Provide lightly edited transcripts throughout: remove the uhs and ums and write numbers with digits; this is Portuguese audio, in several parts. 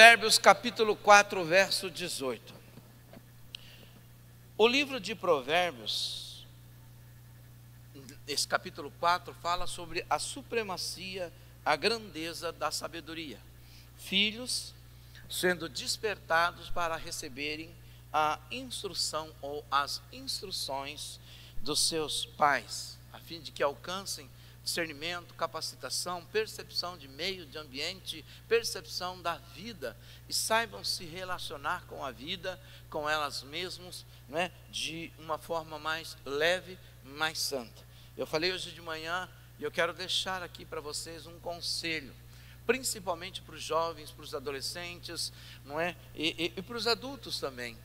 Provérbios capítulo 4, verso 18. O livro de Provérbios, esse capítulo 4, fala sobre a supremacia, a grandeza da sabedoria. Filhos sendo despertados para receberem a instrução ou as instruções dos seus pais, a fim de que alcancem discernimento, capacitação, percepção de meio, de ambiente, percepção da vida e saibam se relacionar com a vida, com elas mesmas, né, de uma forma mais leve, mais santa. Eu falei hoje de manhã e eu quero deixar aqui para vocês um conselho, principalmente para os jovens, para os adolescentes, não é? E para os adultos também.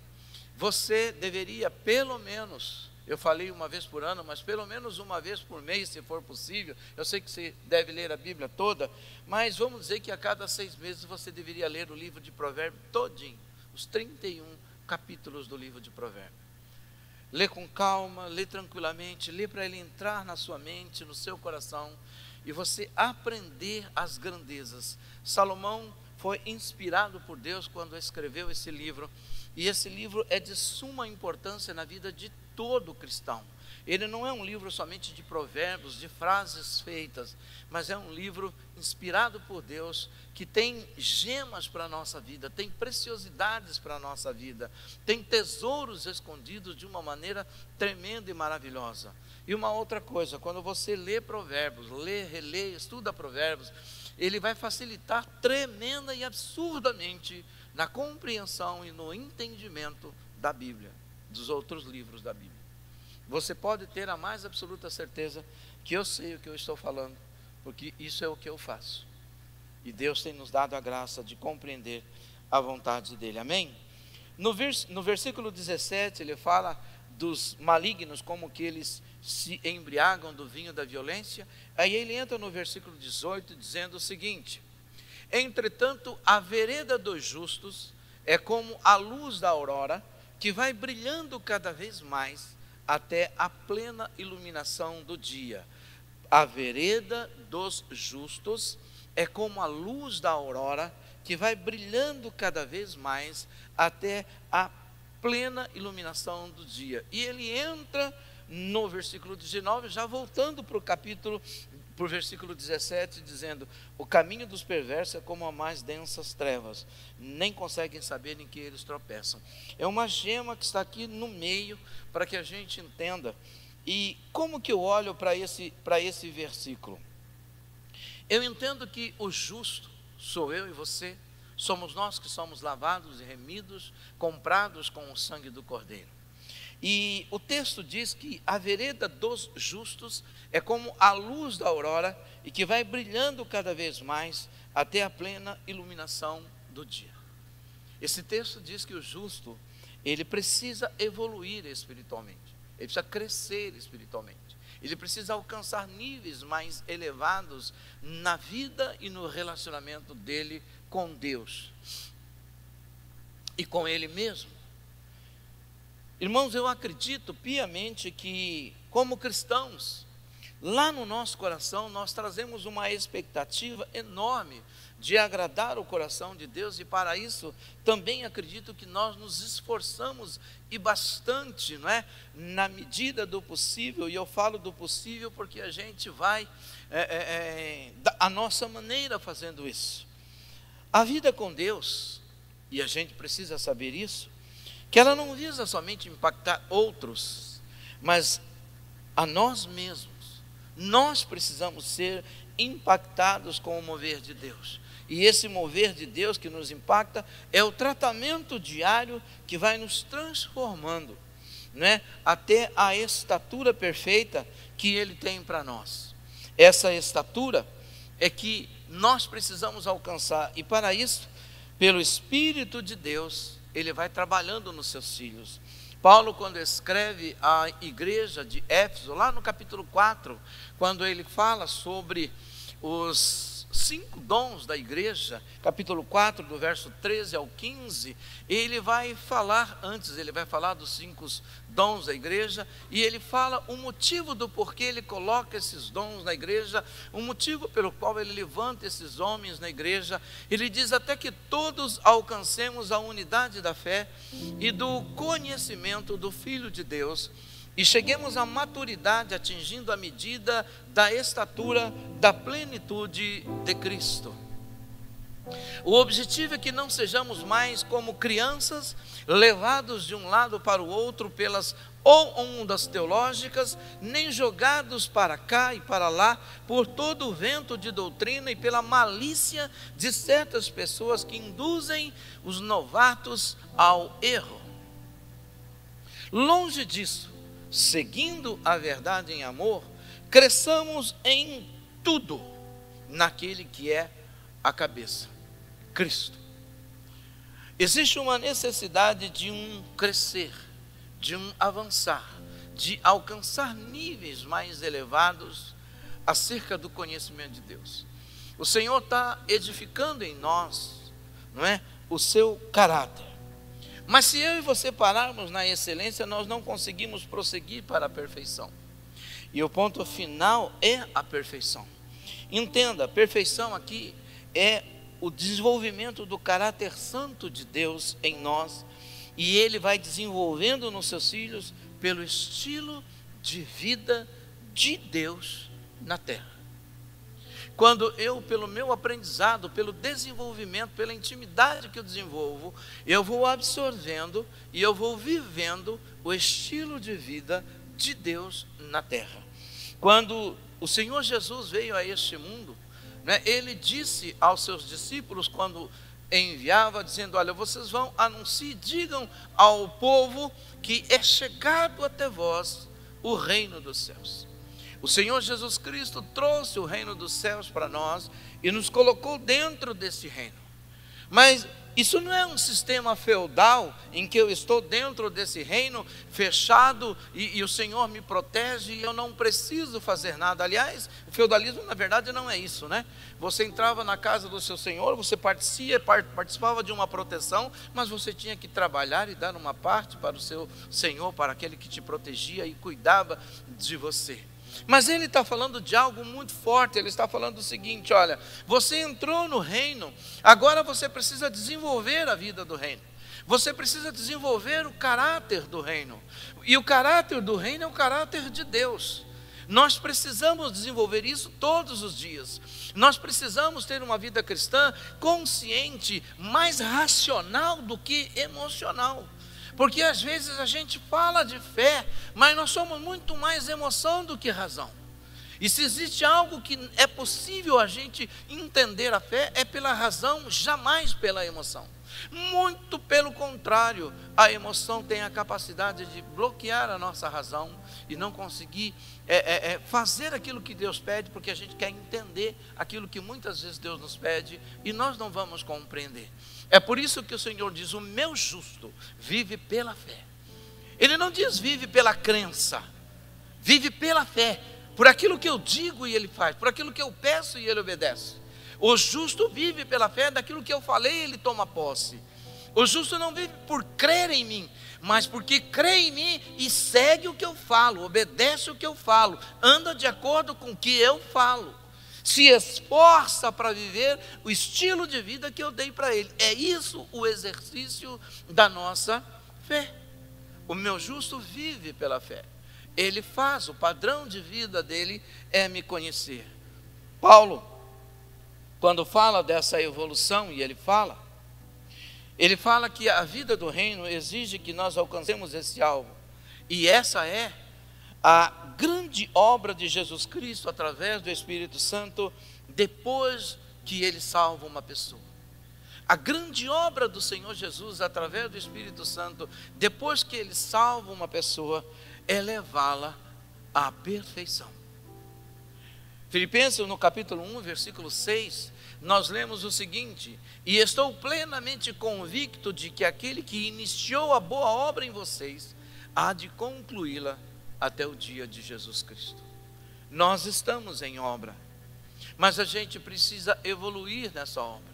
Você deveria pelo menos, eu falei uma vez por ano, mas pelo menos uma vez por mês, se for possível. Eu sei que você deve ler a Bíblia toda, mas vamos dizer que a cada 6 meses você deveria ler o livro de Provérbios todinho, os 31 capítulos do livro de Provérbios. Lê com calma, lê tranquilamente, lê para ele entrar na sua mente, no seu coração, e você aprender as grandezas. Salomão foi inspirado por Deus quando escreveu esse livro, e esse livro é de suma importância na vida de todo cristão. Ele não é um livro somente de provérbios, de frases feitas, mas é um livro inspirado por Deus, que tem gemas para a nossa vida, tem preciosidades para a nossa vida, tem tesouros escondidos de uma maneira tremenda e maravilhosa. E uma outra coisa, quando você lê provérbios, lê, relê, estuda provérbios, ele vai facilitar tremenda e absurdamente na compreensão e no entendimento da Bíblia, dos outros livros da Bíblia. Você pode ter a mais absoluta certeza que eu sei o que eu estou falando, porque isso é o que eu faço. E Deus tem nos dado a graça de compreender a vontade dele. Amém? No versículo 17, ele fala dos malignos, como que eles se embriagam do vinho da violência. Aí ele entra no versículo 18, dizendo o seguinte: entretanto, a vereda dos justos é como a luz da aurora, que vai brilhando cada vez mais até a plena iluminação do dia. A vereda dos justos é como a luz da aurora, que vai brilhando cada vez mais até a plena iluminação do dia. E ele entra no versículo 19, já voltando para o versículo 17, dizendo: o caminho dos perversos é como as mais densas trevas, nem conseguem saber em que eles tropeçam. É uma gema que está aqui no meio, para que a gente entenda. E como que eu olho para esse versículo? Eu entendo que o justo sou eu e você, somos nós que somos lavados e remidos, comprados com o sangue do Cordeiro. E o texto diz que a vereda dos justos é como a luz da aurora, e que vai brilhando cada vez mais até a plena iluminação do dia. Esse texto diz que o justo, ele precisa evoluir espiritualmente, ele precisa crescer espiritualmente, ele precisa alcançar níveis mais elevados na vida e no relacionamento dele com Deus e com ele mesmo. Irmãos, eu acredito piamente que, como cristãos, lá no nosso coração, nós trazemos uma expectativa enorme de agradar o coração de Deus, e para isso também acredito que nós nos esforçamos e bastante, não é? Na medida do possível, e eu falo do possível porque a gente vai a nossa maneira fazendo isso. A vida com Deus, e a gente precisa saber isso, que ela não visa somente impactar outros, mas a nós mesmos. Nós precisamos ser impactados com o mover de Deus. E esse mover de Deus que nos impacta é o tratamento diário que vai nos transformando, né, até a estatura perfeita que Ele tem para nós. Essa estatura é que nós precisamos alcançar, e para isso, pelo Espírito de Deus, Ele vai trabalhando nos seus filhos. Paulo, quando escreve à igreja de Éfeso, lá no capítulo 4, quando ele fala sobre os 5 dons da igreja, capítulo 4, do verso 13 ao 15, ele vai falar, antes ele vai falar dos 5 dons da igreja, e ele fala o motivo do porquê ele coloca esses dons na igreja, o motivo pelo qual ele levanta esses homens na igreja. Ele diz até que todos alcancemos a unidade da fé e do conhecimento do Filho de Deus, e cheguemos à maturidade, atingindo a medida da estatura da plenitude de Cristo. O objetivo é que não sejamos mais como crianças, levados de um lado para o outro pelas ondas teológicas, nem jogados para cá e para lá por todo o vento de doutrina e pela malícia de certas pessoas que induzem os novatos ao erro. Longe disso, seguindo a verdade em amor, cresçamos em tudo naquele que é a cabeça, Cristo. Existe uma necessidade de um crescer, de um avançar, de alcançar níveis mais elevados acerca do conhecimento de Deus. O Senhor está edificando em nós, não é, o seu caráter. Mas se eu e você pararmos na excelência, nós não conseguimos prosseguir para a perfeição. E o ponto final é a perfeição. Entenda, a perfeição aqui é o desenvolvimento do caráter santo de Deus em nós, e Ele vai desenvolvendo nos seus filhos pelo estilo de vida de Deus na terra. Quando eu, pelo meu aprendizado, pelo desenvolvimento, pela intimidade que eu desenvolvo, eu vou absorvendo e eu vou vivendo o estilo de vida de Deus na terra. Quando o Senhor Jesus veio a este mundo, né, Ele disse aos seus discípulos, quando enviava, dizendo: olha, vocês vão anunciar, digam ao povo que é chegado até vós o reino dos céus. O Senhor Jesus Cristo trouxe o reino dos céus para nós e nos colocou dentro desse reino. Mas isso não é um sistema feudal em que eu estou dentro desse reino fechado e o Senhor me protege e eu não preciso fazer nada. Aliás, o feudalismo na verdade não é isso, né? Você entrava na casa do seu senhor, você participava de uma proteção, mas você tinha que trabalhar e dar uma parte para o seu senhor, para aquele que te protegia e cuidava de você. Mas ele está falando de algo muito forte. Ele está falando o seguinte: olha, você entrou no reino, agora você precisa desenvolver a vida do reino, você precisa desenvolver o caráter do reino, e o caráter do reino é o caráter de Deus. Nós precisamos desenvolver isso todos os dias. Nós precisamos ter uma vida cristã consciente, mais racional do que emocional. Porque às vezes a gente fala de fé, mas nós somos muito mais emoção do que razão. E se existe algo que é possível a gente entender a fé, é pela razão, jamais pela emoção. Muito pelo contrário, a emoção tem a capacidade de bloquear a nossa razão e não conseguir fazer aquilo que Deus pede, porque a gente quer entender aquilo que muitas vezes Deus nos pede e nós não vamos compreender. É por isso que o Senhor diz: o meu justo vive pela fé. Ele não diz vive pela crença, vive pela fé, por aquilo que eu digo e ele faz, por aquilo que eu peço e ele obedece. O justo vive pela fé, daquilo que eu falei ele toma posse. O justo não vive por crer em mim, mas porque crê em mim e segue o que eu falo, obedece o que eu falo, anda de acordo com o que eu falo, se esforça para viver o estilo de vida que eu dei para ele. É isso o exercício da nossa fé. O meu justo vive pela fé. Ele faz, o padrão de vida dele é me conhecer. Paulo, quando fala dessa evolução, e ele fala que a vida do reino exige que nós alcancemos esse alvo. E essa é a grande obra de Jesus Cristo através do Espírito Santo, depois que ele salva uma pessoa. A grande obra do Senhor Jesus através do Espírito Santo, depois que ele salva uma pessoa, é levá-la à perfeição. Filipenses no capítulo 1, versículo 6, nós lemos o seguinte: e estou plenamente convicto de que aquele que iniciou a boa obra em vocês há de concluí-la até o dia de Jesus Cristo. Nós estamos em obra. mas a gente precisa evoluir nessa obra.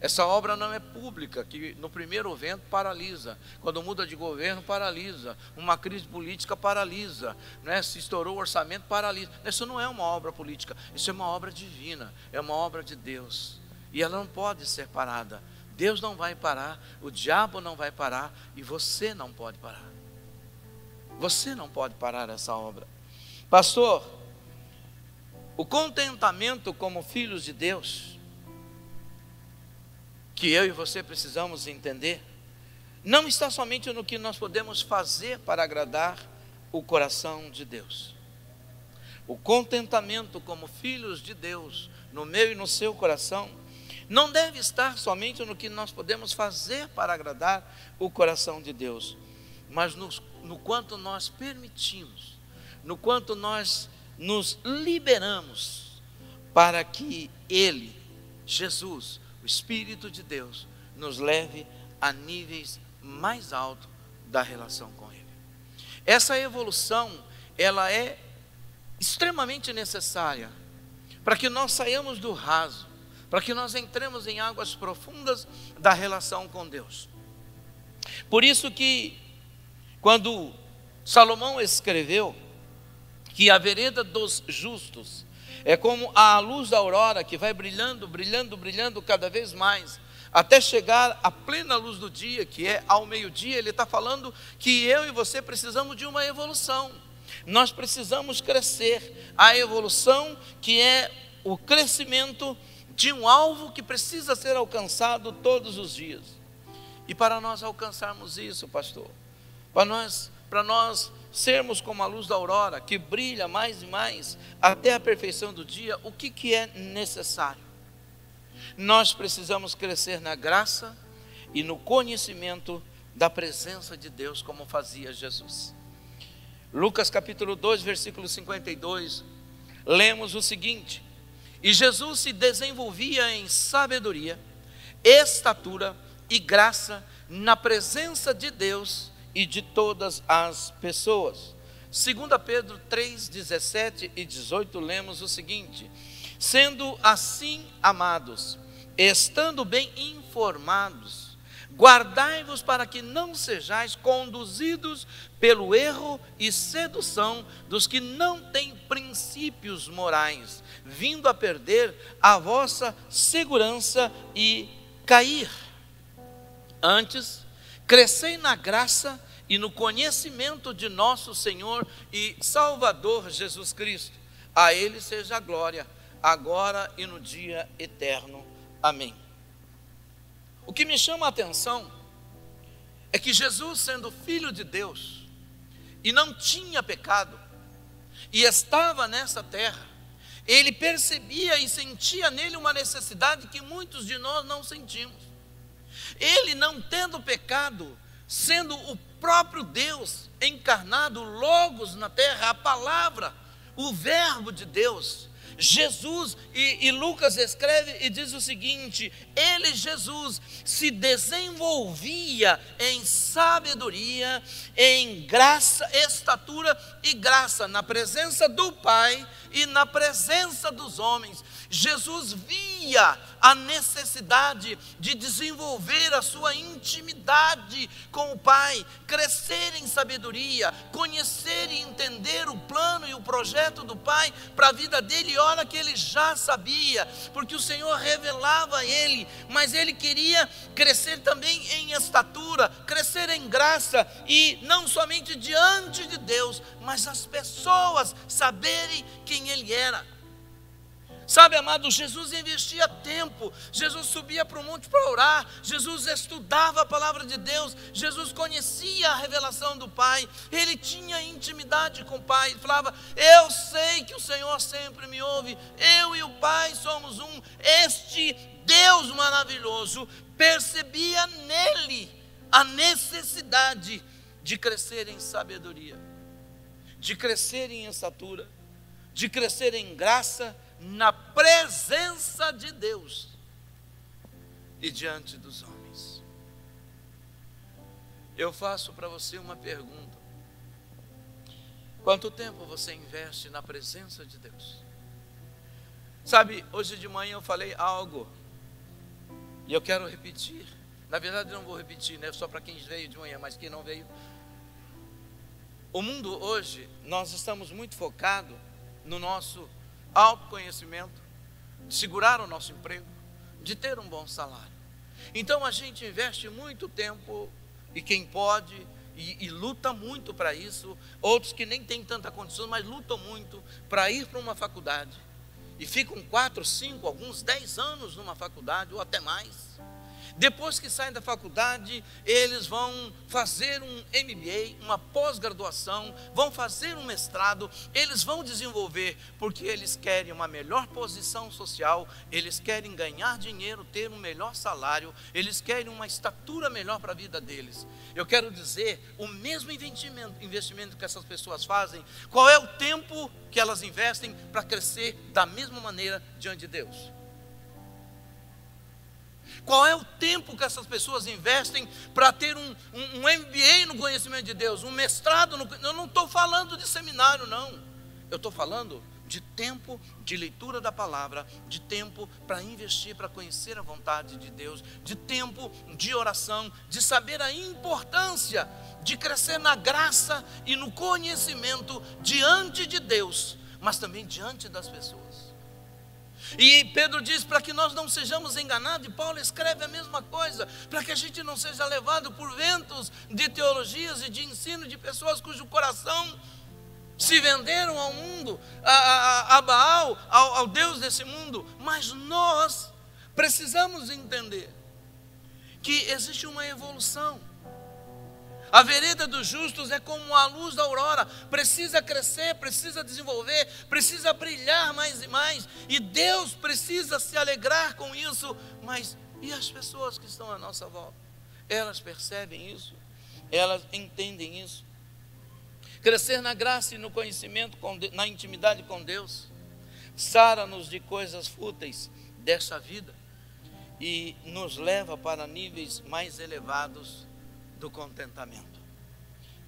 Essa obra não é pública, que no primeiro vento paralisa, quando muda de governo paralisa, uma crise política paralisa, né? Se estourou o orçamento paralisa. Isso não é uma obra política, isso é uma obra divina, é uma obra de Deus, e ela não pode ser parada. Deus não vai parar, o diabo não vai parar, e você não pode parar. Você não pode parar essa obra. Pastor, o contentamento como filhos de Deus, que eu e você precisamos entender, não está somente no que nós podemos fazer para agradar o coração de Deus. O contentamento como filhos de Deus, no meu e no seu coração, não deve estar somente no que nós podemos fazer para agradar o coração de Deus, mas no quanto nós permitimos, no quanto nós nos liberamos para que Ele, Jesus, o Espírito de Deus, nos leve a níveis mais altos da relação com Ele. Essa evolução, ela é extremamente necessária para que nós saiamos do raso, para que nós entremos em águas profundas da relação com Deus. Por isso que, quando Salomão escreveu que a vereda dos justos é como a luz da aurora, que vai brilhando, brilhando, brilhando cada vez mais, até chegar à plena luz do dia, que é ao meio-dia. Ele está falando que eu e você precisamos de uma evolução. Nós precisamos crescer. A evolução, que é o crescimento de um alvo que precisa ser alcançado todos os dias. E para nós alcançarmos isso, pastor, para nós sermos como a luz da aurora, que brilha mais e mais até a perfeição do dia, o que é necessário? Nós precisamos crescer na graça e no conhecimento da presença de Deus, como fazia Jesus. Lucas capítulo 2, versículo 52, lemos o seguinte: e Jesus se desenvolvia em sabedoria, estatura e graça na presença de Deus e de todas as pessoas. 2 Pedro 3, 17 e 18, lemos o seguinte: sendo assim, amados, estando bem informados, guardai-vos para que não sejais conduzidos pelo erro e sedução dos que não têm princípios morais, vindo a perder a vossa segurança e cair. Antes, crescei na graça e no conhecimento de nosso Senhor e Salvador Jesus Cristo. A Ele seja a glória, agora e no dia eterno. Amém. O que me chama a atenção é que Jesus, sendo Filho de Deus, e não tinha pecado, e estava nessa terra, Ele percebia e sentia nele uma necessidade que muitos de nós não sentimos. Ele, não tendo pecado, sendo o próprio Deus encarnado, Logos na terra, a palavra, o verbo de Deus, Jesus, e Lucas escreve e diz o seguinte: ele, Jesus, se desenvolvia em sabedoria, em graça, estatura e graça, na presença do Pai e na presença dos homens. Jesus via a necessidade de desenvolver a sua intimidade com o Pai, crescer em sabedoria, conhecer e entender o plano e o projeto do Pai para a vida dele. E olha que ele já sabia, porque o Senhor revelava a ele, mas ele queria crescer também em estatura, crescer em graça, e não somente diante de Deus, mas as pessoas saberem quem ele era. Sabe, amado, Jesus investia tempo, Jesus subia para o monte para orar, Jesus estudava a palavra de Deus, Jesus conhecia a revelação do Pai, ele tinha intimidade com o Pai. Ele falava: eu sei que o Senhor sempre me ouve, eu e o Pai somos um. Este Deus maravilhoso percebia nele a necessidade de crescer em sabedoria, de crescer em estatura, de crescer em graça, na presença de Deus e diante dos homens. Eu faço para você uma pergunta: quanto tempo você investe na presença de Deus? Sabe, hoje de manhã eu falei algo e eu quero repetir. Na verdade eu não vou repetir, né? Só para quem veio de manhã, mas quem não veio. O mundo hoje, nós estamos muito focados no nosso autoconhecimento, de segurar o nosso emprego, de ter um bom salário. Então a gente investe muito tempo, e quem pode, e luta muito para isso. Outros que nem têm tanta condição, mas lutam muito para ir para uma faculdade. E ficam 4, 5, alguns 10 anos numa faculdade, ou até mais. Depois que saem da faculdade, eles vão fazer um MBA, uma pós-graduação, vão fazer um mestrado, eles vão desenvolver, porque eles querem uma melhor posição social, eles querem ganhar dinheiro, ter um melhor salário, eles querem uma estatura melhor para a vida deles. Eu quero dizer, o mesmo investimento que essas pessoas fazem, qual é o tempo que elas investem para crescer da mesma maneira diante de Deus? Qual é o tempo que essas pessoas investem para ter um MBA no conhecimento de Deus, um mestrado? Eu não estou falando de seminário, não. Eu estou falando de tempo de leitura da palavra, de tempo para investir, para conhecer a vontade de Deus, de tempo de oração, de saber a importância de crescer na graça e no conhecimento diante de Deus, mas também diante das pessoas. E Pedro diz para que nós não sejamos enganados, e Paulo escreve a mesma coisa, para que a gente não seja levado por ventos de teologias e de ensino de pessoas cujo coração se venderam ao mundo, a Baal, ao Deus desse mundo. Mas nós precisamos entender que existe uma evolução. A vereda dos justos é como a luz da aurora, precisa crescer, precisa desenvolver, precisa brilhar mais e mais, e Deus precisa se alegrar com isso. Mas e as pessoas que estão à nossa volta? Elas percebem isso? Elas entendem isso? Crescer na graça e no conhecimento, na intimidade com Deus, sara-nos de coisas fúteis desta vida e nos leva para níveis mais elevados do contentamento.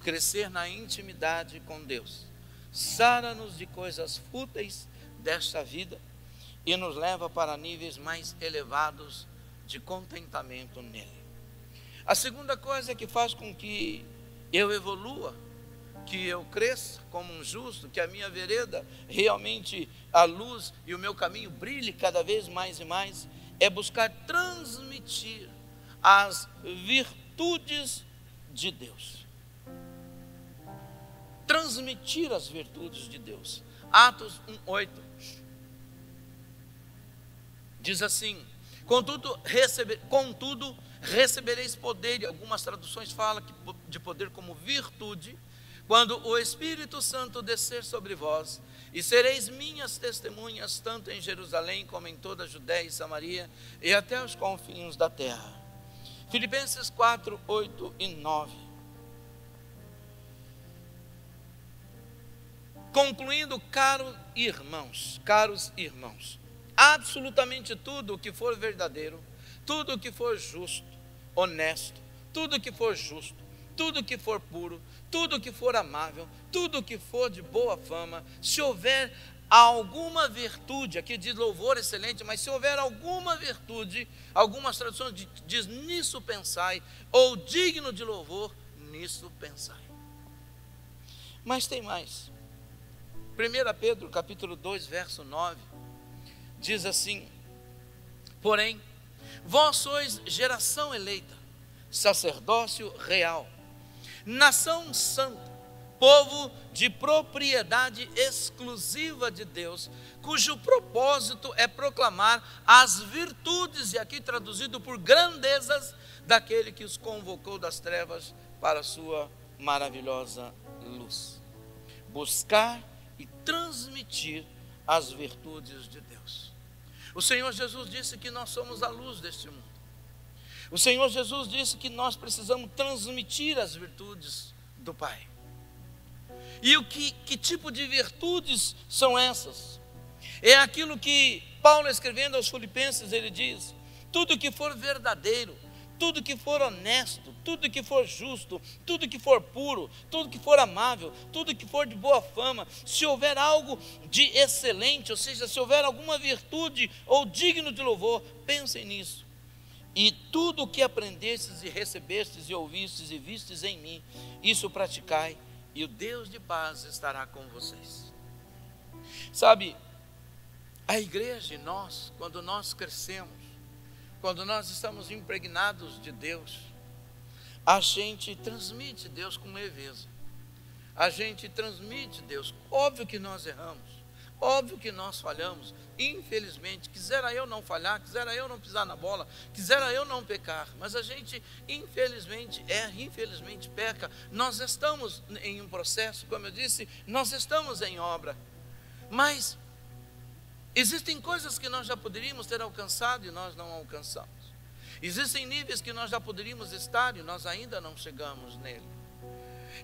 Crescer na intimidade com Deus sara-nos de coisas fúteis desta vida e nos leva para níveis mais elevados de contentamento nele. A segunda coisa que faz com que eu evolua, que eu cresça como um justo, que a minha vereda realmente, a luz e o meu caminho brilhe cada vez mais e mais, é buscar transmitir as virtudes de Deus. Transmitir as virtudes de Deus. Atos 1:8 diz assim: contudo recebereis poder. E algumas traduções falam de poder como virtude, quando o Espírito Santo descer sobre vós, e sereis minhas testemunhas, tanto em Jerusalém como em toda a Judéia e Samaria, e até os confins da terra. Filipenses 4:8 e 9. Concluindo, caros irmãos, absolutamente tudo o que for verdadeiro, tudo o que for justo, honesto, tudo o que for justo, tudo o que for puro, tudo o que for amável, tudo o que for de boa fama, se houver alguma virtude, aqui diz louvor excelente, mas se houver alguma virtude, algumas traduções diz nisso pensai, ou digno de louvor, nisso pensai. Mas tem mais. 1 Pedro capítulo 2, verso 9, diz assim: porém, vós sois geração eleita, sacerdócio real, nação santa, povo de propriedade exclusiva de Deus, cujo propósito é proclamar as virtudes, e aqui traduzido por grandezas, daquele que os convocou das trevas para a sua maravilhosa luz. Buscar e transmitir as virtudes de Deus. O Senhor Jesus disse que nós somos a luz deste mundo. O Senhor Jesus disse que nós precisamos transmitir as virtudes do Pai. E que tipo de virtudes são essas? É aquilo que Paulo, escrevendo aos Filipenses, ele diz: tudo que for verdadeiro, tudo que for honesto, tudo que for justo, tudo que for puro, tudo que for amável, tudo que for de boa fama, se houver algo de excelente, ou seja, se houver alguma virtude ou digno de louvor, pensem nisso. E tudo o que aprendestes e recebestes e ouvistes e vistes em mim, isso praticai, e o Deus de paz estará com vocês. Sabe, a igreja e nós, quando nós crescemos, quando nós estamos impregnados de Deus, a gente transmite Deus com leveza. A gente transmite Deus. Óbvio que nós erramos, óbvio que nós falhamos. Infelizmente, quisera eu não falhar, quisera eu não pisar na bola, quisera eu não pecar, mas a gente infelizmente erra, infelizmente peca. Nós estamos em um processo, como eu disse, nós estamos em obra, mas existem coisas que nós já poderíamos ter alcançado e nós não alcançamos. Existem níveis que nós já poderíamos estar e nós ainda não chegamos nele.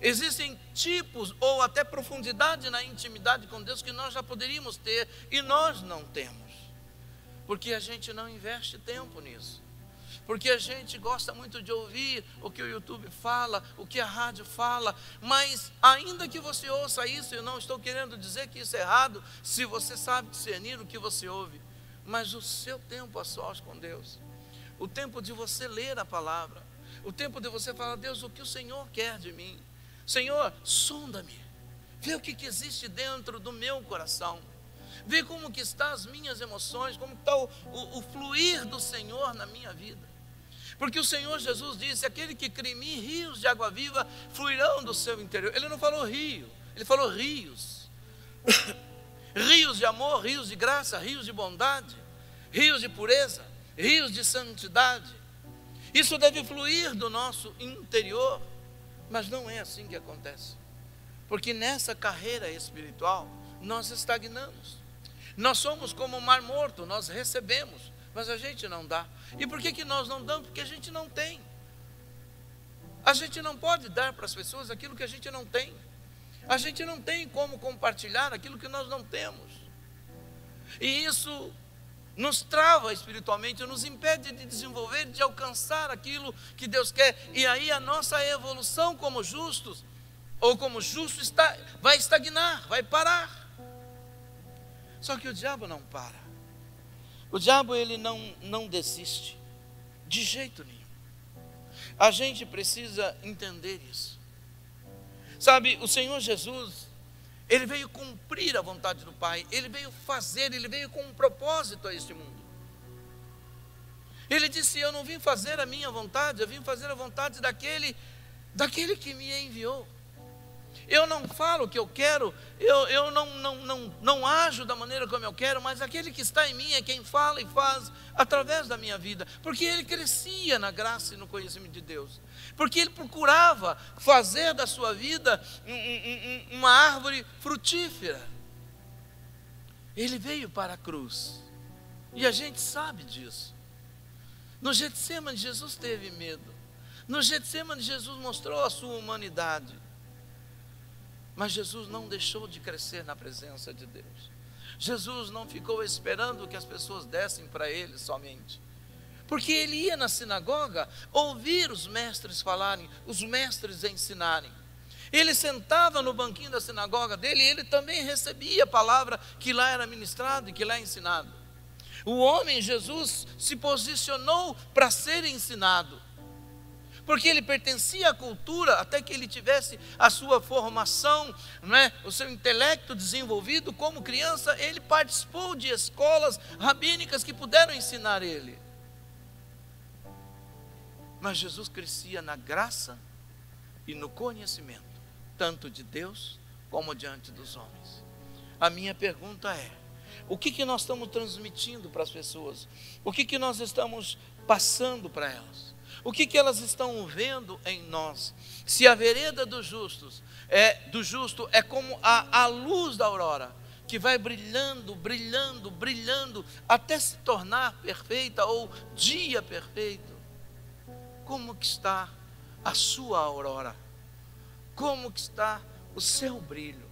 Existem tipos ou até profundidade na intimidade com Deus que nós já poderíamos ter e nós não temos. Porque a gente não investe tempo nisso. Porque a gente gosta muito de ouvir o que o YouTube fala, o que a rádio fala, mas ainda que você ouça isso, eu não estou querendo dizer que isso é errado, se você sabe discernir o que você ouve, mas o seu tempo a sós com Deus, o tempo de você ler a palavra, o tempo de você falar, Deus, o que o Senhor quer de mim? Senhor, sonda-me, vê o que existe dentro do meu coração, vê como que estão as minhas emoções, como está o fluir do Senhor na minha vida. Porque o Senhor Jesus disse, aquele que crê em mim, rios de água viva fluirão do seu interior. Ele não falou rio, ele falou rios. Rios de amor, rios de graça, rios de bondade, rios de pureza, rios de santidade. Isso deve fluir do nosso interior, mas não é assim que acontece. Porque nessa carreira espiritual, nós estagnamos. Nós somos como um mar morto, nós recebemos, mas a gente não dá. E por que nós não damos? Porque a gente não tem. A gente não pode dar para as pessoas aquilo que a gente não tem. A gente não tem como compartilhar aquilo que nós não temos. E isso nos trava espiritualmente, nos impede de desenvolver, de alcançar aquilo que Deus quer. E aí a nossa evolução como justos, ou como justo, vai estagnar, vai parar. Só que o diabo não para. O diabo, ele não desiste, de jeito nenhum. A gente precisa entender isso. Sabe, o Senhor Jesus, ele veio cumprir a vontade do Pai, ele veio fazer, ele veio com um propósito a este mundo. Ele disse, eu não vim fazer a minha vontade, eu vim fazer a vontade daquele que me enviou. Eu não falo o que eu quero, eu não ajo da maneira como eu quero, mas aquele que está em mim é quem fala e faz através da minha vida, porque ele crescia na graça e no conhecimento de Deus, porque ele procurava fazer da sua vida uma árvore frutífera. Ele veio para a cruz, e a gente sabe disso. No Getsemane Jesus teve medo, no Getsemane Jesus mostrou a sua humanidade, mas Jesus não deixou de crescer na presença de Deus. Jesus não ficou esperando que as pessoas dessem para ele somente, porque ele ia na sinagoga ouvir os mestres falarem, os mestres ensinarem. Ele sentava no banquinho da sinagoga dele e ele também recebia a palavra que lá era ministrado e que lá é ensinado. O homem Jesus se posicionou para ser ensinado, porque ele pertencia à cultura, até que ele tivesse a sua formação, não é? O seu intelecto desenvolvido como criança, ele participou de escolas rabínicas que puderam ensinar ele. Mas Jesus crescia na graça e no conhecimento, tanto de Deus como diante dos homens. A minha pergunta é, o que nós estamos transmitindo para as pessoas? O que nós estamos passando para elas? O que elas estão vendo em nós? Se a vereda dos justos do justo é como a luz da aurora, que vai brilhando, brilhando, brilhando, até se tornar perfeita ou dia perfeito. Como que está a sua aurora? Como que está o seu brilho?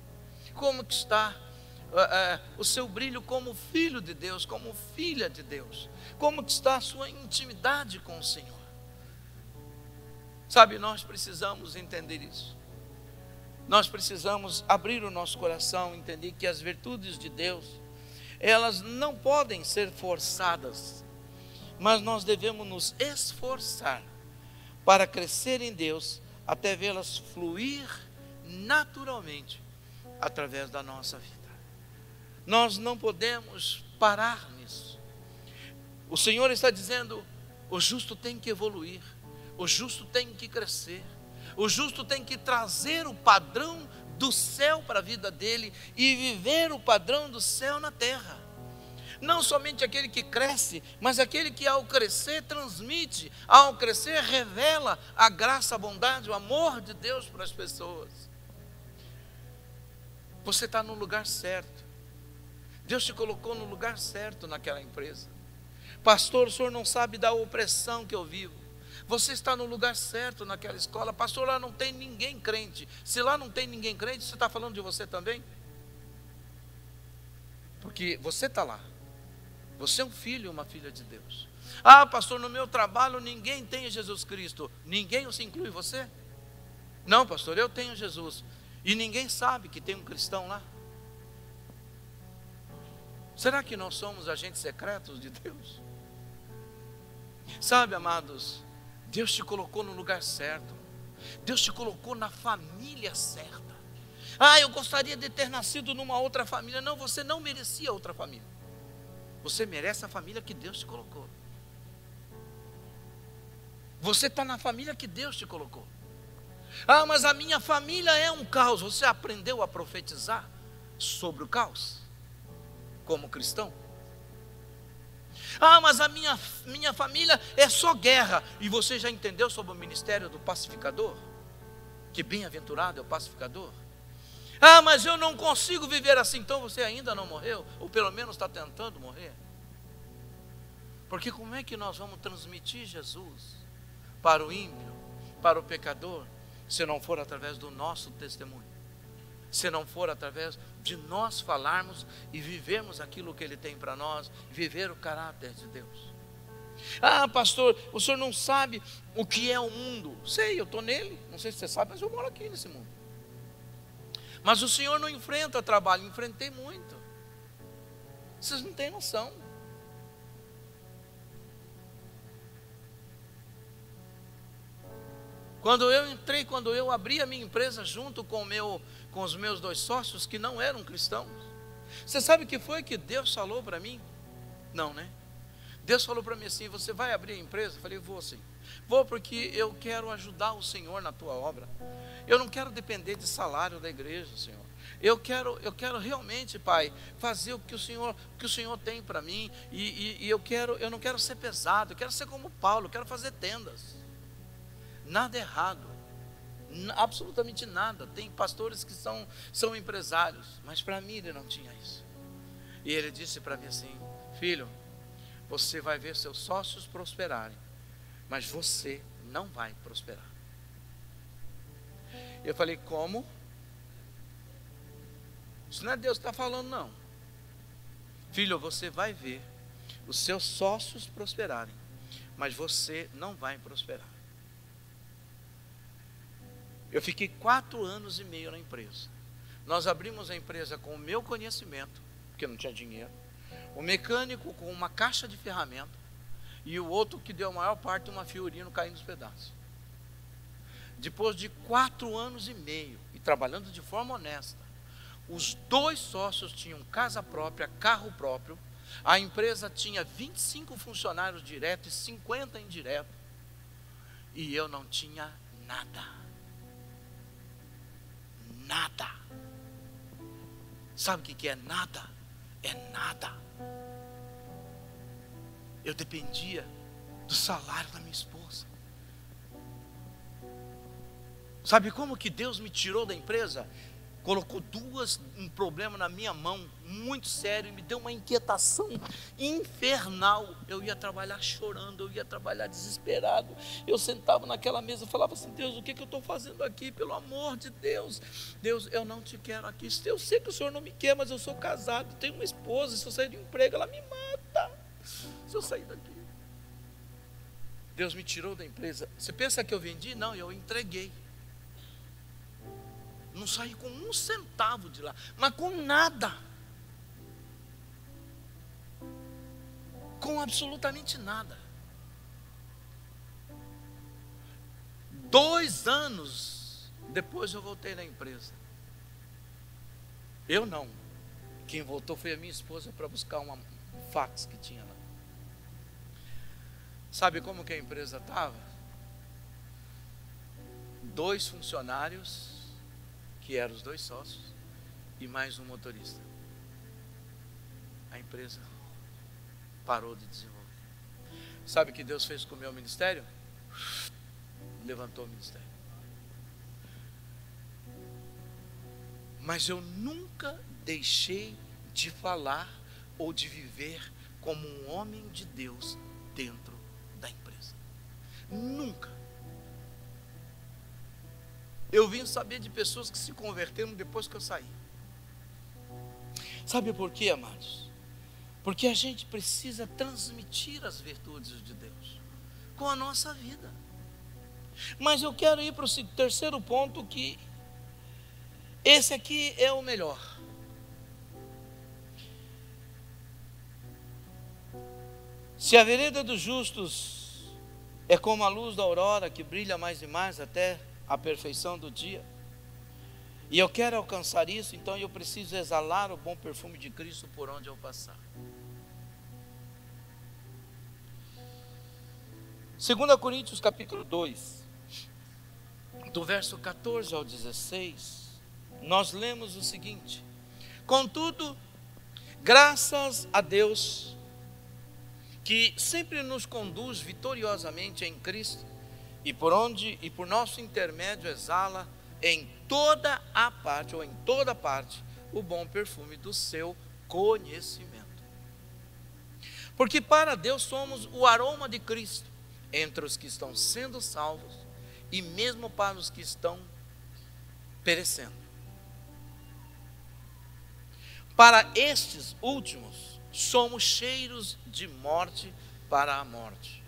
Como que está o seu brilho como filho de Deus, como filha de Deus? Como que está a sua intimidade com o Senhor? Sabe, nós precisamos entender isso. Nós precisamos abrir o nosso coração, entender que as virtudes de Deus, elas não podem ser forçadas, mas nós devemos nos esforçar para crescer em Deus, até vê-las fluir naturalmente através da nossa vida. Nós não podemos parar nisso. O Senhor está dizendo: o justo tem que evoluir, o justo tem que crescer, o justo tem que trazer o padrão do céu para a vida dele e viver o padrão do céu na terra. Não somente aquele que cresce, mas aquele que ao crescer transmite, ao crescer revela a graça, a bondade, o amor de Deus para as pessoas. Você está no lugar certo. Deus te colocou no lugar certo naquela empresa. Pastor, o senhor não sabe da opressão que eu vivo. Você está no lugar certo naquela escola. Pastor, lá não tem ninguém crente. Se lá não tem ninguém crente, você está falando de você também? Porque você está lá. Você é um filho e uma filha de Deus. Ah, pastor, no meu trabalho ninguém tem Jesus Cristo. Ninguém se inclui você? Não, pastor, eu tenho Jesus. E ninguém sabe que tem um cristão lá. Será que nós somos agentes secretos de Deus? Sabe, amados, Deus te colocou no lugar certo. Deus te colocou na família certa. Ah, eu gostaria de ter nascido numa outra família. Não, você não merecia outra família. Você merece a família que Deus te colocou. Você está na família que Deus te colocou. Ah, mas a minha família é um caos. Você aprendeu a profetizar sobre o caos como cristão? Ah, mas a minha família é só guerra. E você já entendeu sobre o ministério do pacificador? Que bem-aventurado é o pacificador. Ah, mas eu não consigo viver assim. Então você ainda não morreu, ou pelo menos está tentando morrer. Porque como é que nós vamos transmitir Jesus para o ímpio, para o pecador, se não for através do nosso testemunho? Se não for através de nós falarmos e vivermos aquilo que Ele tem para nós, viver o caráter de Deus. Ah, pastor, o senhor não sabe o que é o mundo. Sei, eu estou nele, não sei se você sabe, mas eu moro aqui nesse mundo. Mas o senhor não enfrenta trabalho. Enfrentei muito. Vocês não têm noção. Quando eu abri a minha empresa junto com os meus 2 sócios que não eram cristãos, você sabe o que foi que Deus falou para mim? Não, né? Deus falou para mim assim: você vai abrir a empresa? Eu falei: vou sim. Vou porque eu quero ajudar o Senhor na tua obra. Eu não quero depender de salário da igreja, Senhor. Eu quero realmente, Pai, fazer o que o Senhor tem para mim. E eu não quero ser pesado, eu quero ser como Paulo, eu quero fazer tendas. Nada errado, absolutamente nada. Tem pastores que são empresários, mas para mim ele não tinha isso. E ele disse para mim assim: filho, você vai ver seus sócios prosperarem, mas você não vai prosperar. Eu falei: como? Isso não é Deus que está falando, não. Filho, você vai ver os seus sócios prosperarem, mas você não vai prosperar. Eu fiquei 4 anos e meio na empresa. Nós abrimos a empresa com o meu conhecimento, porque não tinha dinheiro. O mecânico com uma caixa de ferramenta, e o outro que deu a maior parte de uma Fiorino caindo nos pedaços. Depois de 4 anos e meio, e trabalhando de forma honesta, os 2 sócios tinham casa própria, carro próprio. A empresa tinha 25 funcionários diretos e 50 indiretos. E eu não tinha nada. Nada. Sabe o que é nada? É nada. Eu dependia do salário da minha esposa. Sabe como que Deus me tirou da empresa? Colocou um problema na minha mão, muito sério, e me deu uma inquietação infernal. Eu ia trabalhar chorando, eu ia trabalhar desesperado. Eu sentava naquela mesa e falava assim: Deus, o que eu estou fazendo aqui? Pelo amor de Deus, Deus, eu não te quero aqui. Eu sei que o Senhor não me quer, mas eu sou casado, tenho uma esposa, se eu sair do emprego, ela me mata, se eu sair daqui. Deus me tirou da empresa. Você pensa que eu vendi? Não, eu entreguei. Não saí com um centavo de lá, mas com nada. Com absolutamente nada. 2 anos depois eu voltei na empresa. Eu não. Quem voltou foi a minha esposa para buscar um fax que tinha lá. Sabe como que a empresa estava? 2 funcionários, que eram os 2 sócios, e mais um motorista. A empresa parou de desenvolver. Sabe o que Deus fez com o meu ministério? Levantou o ministério. Mas eu nunca deixei de falar ou de viver como um homem de Deus dentro da empresa. Nunca. Eu vim saber de pessoas que se converteram depois que eu saí. Sabe por quê, amados? Porque a gente precisa transmitir as virtudes de Deus com a nossa vida. Mas eu quero ir para o terceiro ponto, que esse aqui é o melhor. Se a vereda dos justos é como a luz da aurora, que brilha mais e mais até a perfeição do dia, e eu quero alcançar isso, então eu preciso exalar o bom perfume de Cristo por onde eu passar. 2 Coríntios capítulo 2, do verso 14 ao 16, nós lemos o seguinte: contudo, graças a Deus, que sempre nos conduz vitoriosamente em Cristo, e por nosso intermédio exala em toda a parte, ou em toda parte, o bom perfume do seu conhecimento. Porque para Deus somos o aroma de Cristo entre os que estão sendo salvos e mesmo para os que estão perecendo. Para estes últimos, somos cheiros de morte para a morte,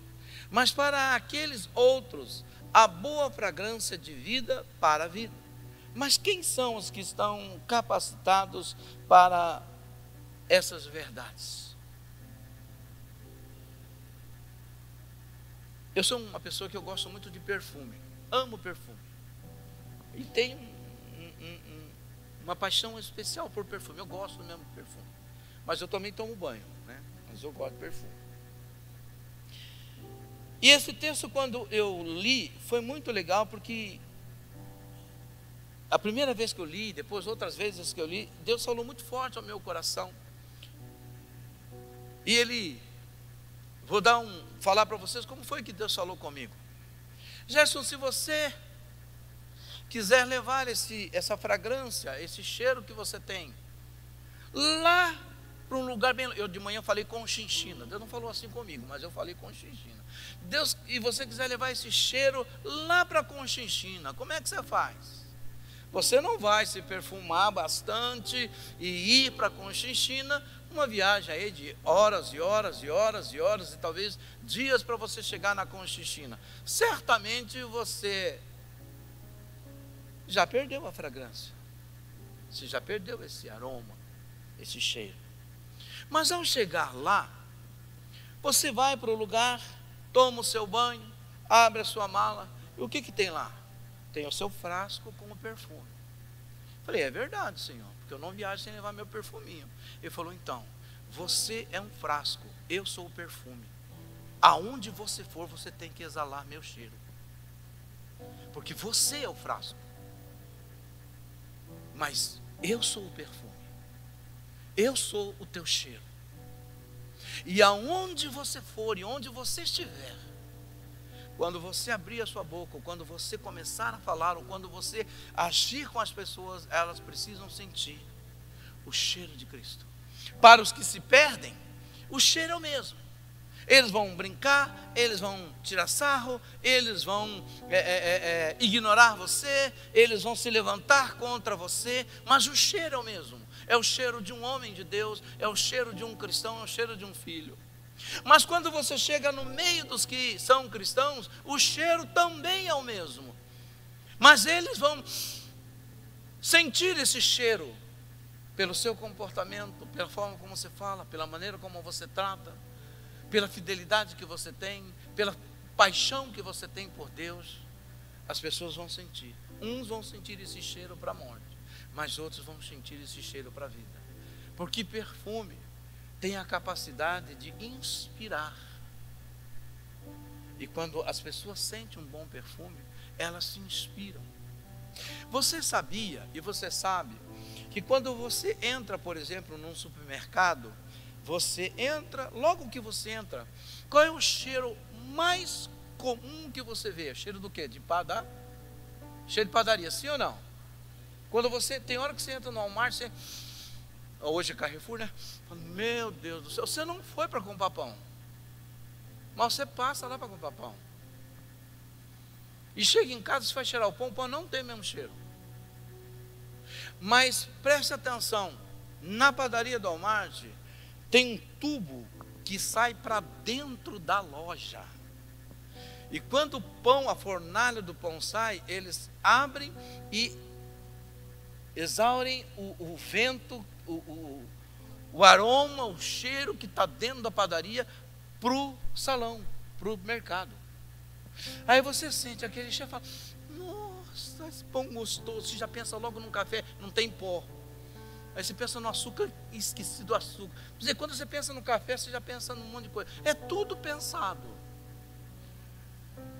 mas para aqueles outros, a boa fragrância de vida para a vida. Mas quem são os que estão capacitados para essas verdades? Eu sou uma pessoa que eu gosto muito de perfume, amo perfume, e tenho uma paixão especial por perfume. Eu gosto mesmo de perfume, mas eu também tomo banho, né? Mas eu gosto de perfume. E esse texto, quando eu li, foi muito legal, porque a primeira vez que eu li, depois outras vezes que eu li, Deus falou muito forte ao meu coração. E Ele, vou falar para vocês como foi que Deus falou comigo. Gerson, se você quiser levar essa fragrância, esse cheiro que você tem, lá para um lugar bem... Eu de manhã falei Conchinchina, Deus não falou assim comigo, mas eu falei Conchinchina. Deus, e você quiser levar esse cheiro lá para Conchinchina, como é que você faz? Você não vai se perfumar bastante e ir para Conchinchina, uma viagem aí de horas e horas e horas e horas, e talvez dias para você chegar na Conchinchina. Certamente você já perdeu a fragrância, você já perdeu esse aroma, esse cheiro. Mas ao chegar lá, você vai para o lugar, toma o seu banho, abre a sua mala, e o que tem lá? Tem o seu frasco com o perfume. Falei, é verdade, Senhor, porque eu não viajo sem levar meu perfuminho. Ele falou, então, você é um frasco, eu sou o perfume. Aonde você for, você tem que exalar meu cheiro, porque você é o frasco, mas eu sou o perfume, eu sou o teu cheiro. E aonde você for e onde você estiver, quando você abrir a sua boca, ou quando você começar a falar, ou quando você agir com as pessoas, elas precisam sentir o cheiro de Cristo. Para os que se perdem, o cheiro é o mesmo. Eles vão brincar, eles vão tirar sarro, eles vão ignorar você, eles vão se levantar contra você, mas o cheiro é o mesmo. É o cheiro de um homem de Deus, é o cheiro de um cristão, é o cheiro de um filho. Mas quando você chega no meio dos que são cristãos, o cheiro também é o mesmo. Mas eles vão sentir esse cheiro pelo seu comportamento, pela forma como você fala, pela maneira como você trata, pela fidelidade que você tem, pela paixão que você tem por Deus. As pessoas vão sentir. Uns vão sentir esse cheiro para a morte, mas outros vão sentir esse cheiro para a vida. Porque perfume tem a capacidade de inspirar. E quando as pessoas sentem um bom perfume, elas se inspiram. Você sabia, e você sabe, que quando você entra, por exemplo, num supermercado, você entra, logo que você entra, qual é o cheiro mais comum que você vê? Cheiro do quê? Cheiro de padaria, sim ou não? Quando você, tem hora que você entra no Walmart, você, hoje é Carrefour, né? Fala, meu Deus do céu, você não foi para comprar pão, mas você passa lá para comprar pão. E chega em casa, você vai cheirar o pão não tem mesmo cheiro. Mas preste atenção, na padaria do Walmart, tem um tubo que sai para dentro da loja. E quando o pão, a fornalha do pão sai, eles abrem e exaurem o vento, o aroma, o cheiro que está dentro da padaria para o salão, para o mercado. Aí você sente aquele cheiro e fala, nossa, esse pão gostoso. Você já pensa logo num café, não tem pó. Aí você pensa no açúcar, esqueci do açúcar. Quer dizer, quando você pensa no café, você já pensa num monte de coisa. É tudo pensado.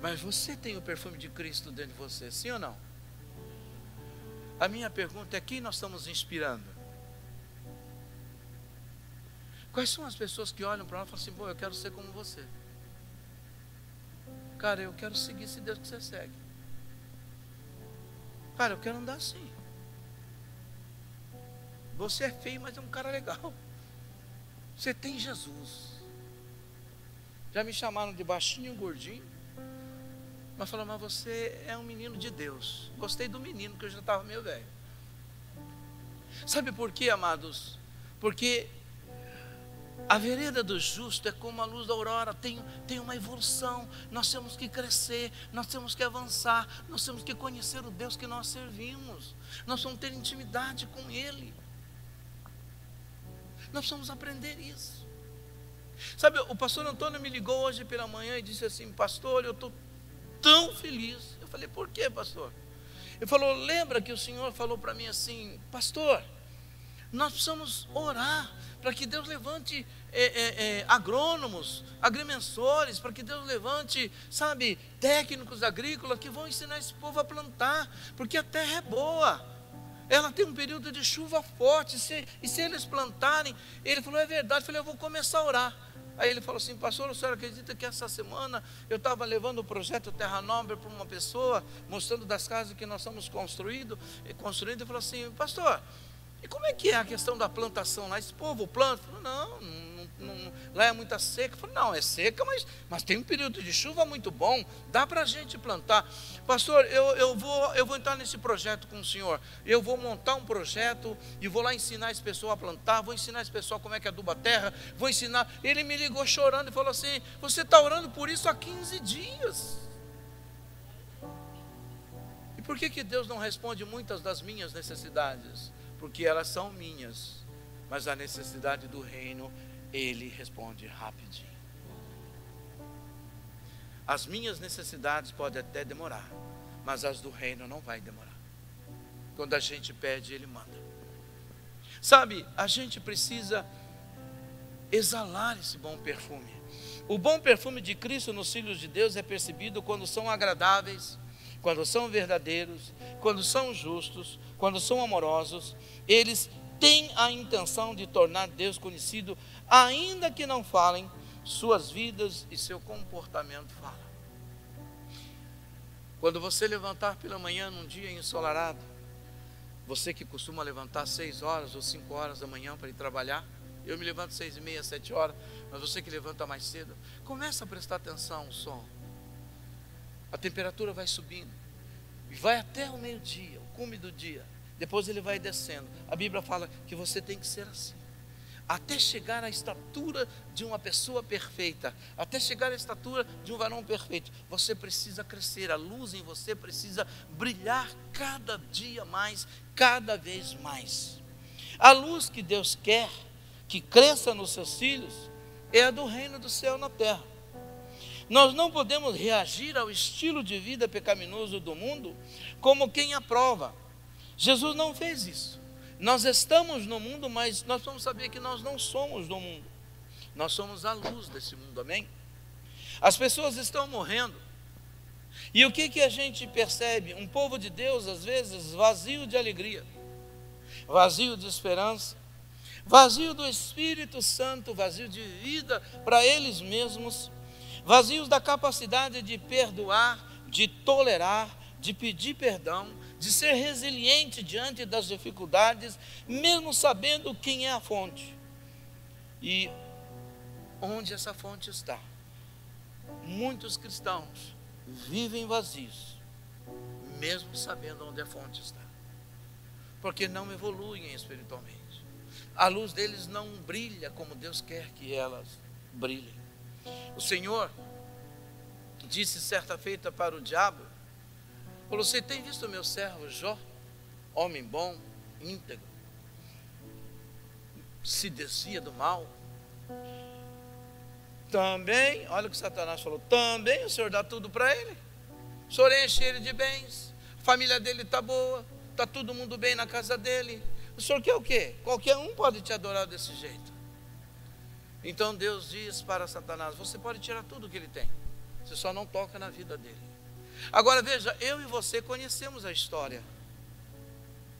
Mas você tem o perfume de Cristo dentro de você, sim ou não? A minha pergunta é, quem nós estamos inspirando? Quais são as pessoas que olham para nós e falam assim, pô, eu quero ser como você. Cara, eu quero seguir esse Deus que você segue. Cara, eu quero andar assim. Você é feio, mas é um cara legal. Você tem Jesus. Já me chamaram de baixinho e gordinho, mas falaram, mas você é um menino de Deus. Gostei do menino, que eu já estava meio velho. Sabe por quê, amados? Porque a vereda do justo é como a luz da aurora, tem uma evolução. Nós temos que crescer, nós temos que avançar, nós temos que conhecer o Deus que nós servimos. Nós vamos ter intimidade com Ele. Nós precisamos aprender isso. Sabe, o pastor Antônio me ligou hoje pela manhã e disse assim, pastor, eu estou tão feliz. Eu falei, por quê, pastor? Ele falou, lembra que o senhor falou para mim assim, pastor, nós precisamos orar para que Deus levante agrônomos, agrimensores, para que Deus levante, sabe, técnicos agrícolas que vão ensinar esse povo a plantar, porque a terra é boa. Ela tem um período de chuva forte, e se eles plantarem, ele falou, é verdade. Eu falei, eu vou começar a orar. Aí ele falou assim, pastor, o senhor acredita que essa semana eu estava levando o projeto Terra Nobre para uma pessoa, mostrando das casas que nós estamos construindo, e falou assim, pastor, e como é que é a questão da plantação lá? Esse povo planta? Eu falei, não, lá é muita seca. Eu falei, não, é seca, mas tem um período de chuva muito bom, dá para a gente plantar. Pastor, eu vou entrar nesse projeto com o senhor, eu vou montar um projeto e vou lá ensinar esse pessoal a plantar, vou ensinar esse pessoal como é que aduba a terra, vou ensinar. Ele me ligou chorando e falou assim, você está orando por isso há 15 dias. E por que Deus não responde muitas das minhas necessidades? Porque elas são minhas, mas a necessidade do reino, Ele responde rapidinho. As minhas necessidades podem até demorar, mas as do reino não vai demorar. Quando a gente pede, Ele manda. Sabe, a gente precisa exalar esse bom perfume. O bom perfume de Cristo nos filhos de Deus é percebido quando são agradáveis, quando são verdadeiros, quando são justos, quando são amorosos. Eles têm a intenção de tornar Deus conhecido, ainda que não falem, suas vidas e seu comportamento falam. Quando você levantar pela manhã num dia ensolarado, você que costuma levantar 6 horas ou 5 horas da manhã para ir trabalhar, eu me levanto 6h30, 7 horas, mas você que levanta mais cedo, começa a prestar atenção ao sol. A temperatura vai subindo e vai até o meio-dia, o cume do dia. Depois ele vai descendo. A Bíblia fala que você tem que ser assim. até chegar à estatura de uma pessoa perfeita, até chegar à estatura de um varão perfeito, você precisa crescer, a luz em você precisa brilhar cada dia mais, cada vez mais. A luz que Deus quer que cresça nos seus filhos é a do reino do céu na terra. Nós não podemos reagir ao estilo de vida pecaminoso do mundo como quem aprova. Jesus não fez isso. Nós estamos no mundo, mas nós vamos saber que nós não somos do mundo. Nós somos a luz desse mundo, amém? As pessoas estão morrendo. E o que a gente percebe? Um povo de Deus, às vezes, vazio de alegria, vazio de esperança, vazio do Espírito Santo, vazio de vida para eles mesmos, vazios da capacidade de perdoar, de tolerar, de pedir perdão, de ser resiliente diante das dificuldades, mesmo sabendo quem é a fonte e onde essa fonte está. Muitos cristãos vivem vazios, mesmo sabendo onde a fonte está, porque não evoluem espiritualmente. A luz deles não brilha como Deus quer que elas brilhem. O Senhor disse certa feita para o diabo, falou: você tem visto o meu servo Jó, homem bom, íntegro, se desvia do mal? Também, olha o que Satanás falou, também o Senhor dá tudo para ele. O Senhor enche ele de bens, a família dele está boa, está todo mundo bem na casa dele. O Senhor quer o quê? Qualquer um pode te adorar desse jeito. Então Deus diz para Satanás: você pode tirar tudo que ele tem, você só não toca na vida dele. Agora veja, eu e você conhecemos a história.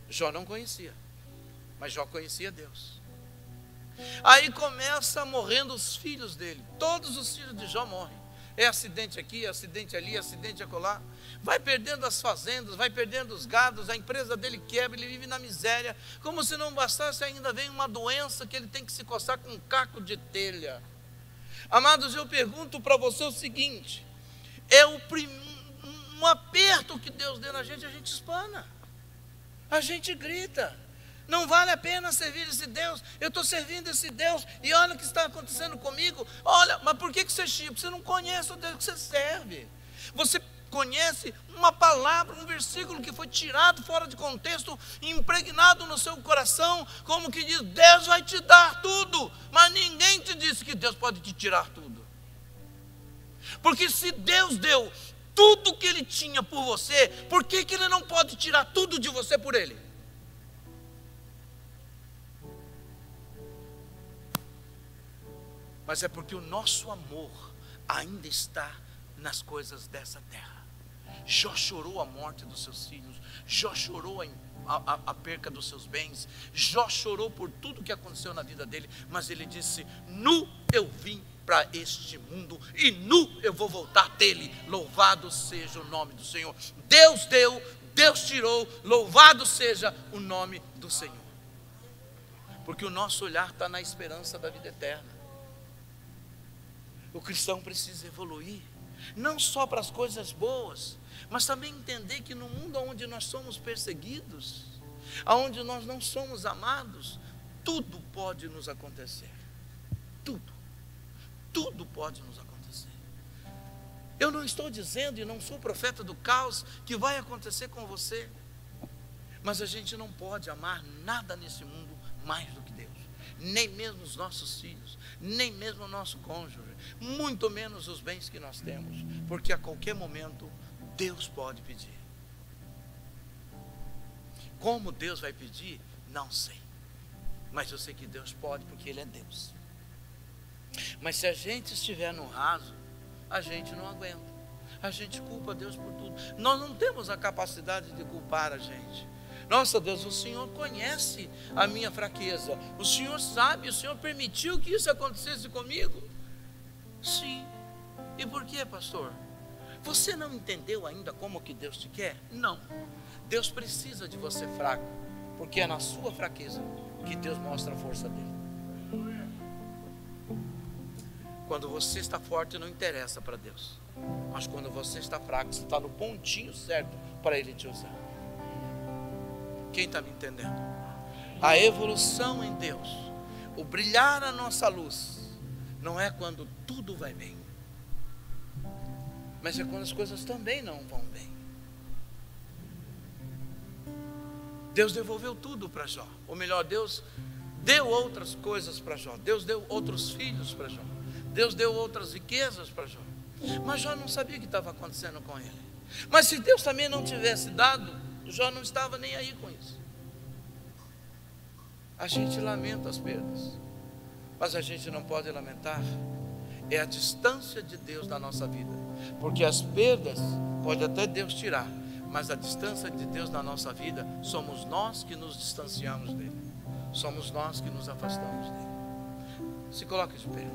Jó não conhecia, mas Jó conhecia Deus. Aí começa morrendo os filhos dele. Todos os filhos de Jó morrem. É acidente aqui, acidente ali, acidente acolá. Vai perdendo as fazendas, vai perdendo os gados, a empresa dele quebra, ele vive na miséria. Como se não bastasse, ainda vem uma doença que ele tem que se coçar com um caco de telha. Amados, eu pergunto para você o seguinte: é um aperto que Deus deu na gente, a gente espana, a gente grita. Não vale a pena servir esse Deus, eu estou servindo esse Deus, e olha o que está acontecendo comigo. Olha, mas por que você chipa? Você não conhece o Deus que você serve. Você conhece uma palavra, um versículo que foi tirado fora de contexto, impregnado no seu coração, como que diz: Deus vai te dar tudo, mas ninguém te disse que Deus pode te tirar tudo. Porque se Deus deu tudo que Ele tinha por você, por que Ele não pode tirar tudo de você por Ele? Mas é porque o nosso amor ainda está nas coisas dessa terra. Jó chorou a morte dos seus filhos, Jó chorou a perca dos seus bens, Jó chorou por tudo que aconteceu na vida dele, mas ele disse: nu eu vim para este mundo e nu eu vou voltar dele. Louvado seja o nome do Senhor. Deus deu, Deus tirou, louvado seja o nome do Senhor. Porque o nosso olhar está na esperança da vida eterna. O cristão precisa evoluir, não só para as coisas boas, mas também entender que no mundo onde nós somos perseguidos, onde nós não somos amados, tudo pode nos acontecer. Tudo pode nos acontecer. Eu não estou dizendo, e não sou profeta do caos, que vai acontecer com você, mas a gente não pode amar nada nesse mundo mais do que Deus. Nem mesmo os nossos filhos, nem mesmo o nosso cônjuge, muito menos os bens que nós temos, porque a qualquer momento Deus pode pedir. Como Deus vai pedir? Não sei, mas eu sei que Deus pode, porque Ele é Deus. Mas se a gente estiver no raso, a gente não aguenta, a gente culpa Deus por tudo. Nós não temos a capacidade de culpar a gente. Nossa Deus, o Senhor conhece a minha fraqueza, o Senhor sabe, o Senhor permitiu que isso acontecesse comigo. Sim. E por quê, pastor? Você não entendeu ainda como que Deus te quer? Não. Deus precisa de você fraco, porque é na sua fraqueza que Deus mostra a força dele. Quando você está forte, não interessa para Deus, mas quando você está fraco, você está no pontinho certo para Ele te usar. Quem está me entendendo? A evolução em Deus, o brilhar a nossa luz não é quando tudo vai bem, mas é quando as coisas também não vão bem. Deus devolveu tudo para Jó, ou melhor, Deus deu outras coisas para Jó, Deus deu outros filhos para Jó, Deus deu outras riquezas para Jó, mas Jó não sabia o que estava acontecendo com ele. Mas se Deus também não tivesse dado, Jó não estava nem aí com isso. A gente lamenta as perdas, mas a gente não pode lamentar é a distância de Deus da nossa vida, porque as perdas pode até Deus tirar, mas a distância de Deus na nossa vida somos nós que nos distanciamos dele, somos nós que nos afastamos dele. Se coloque de pé.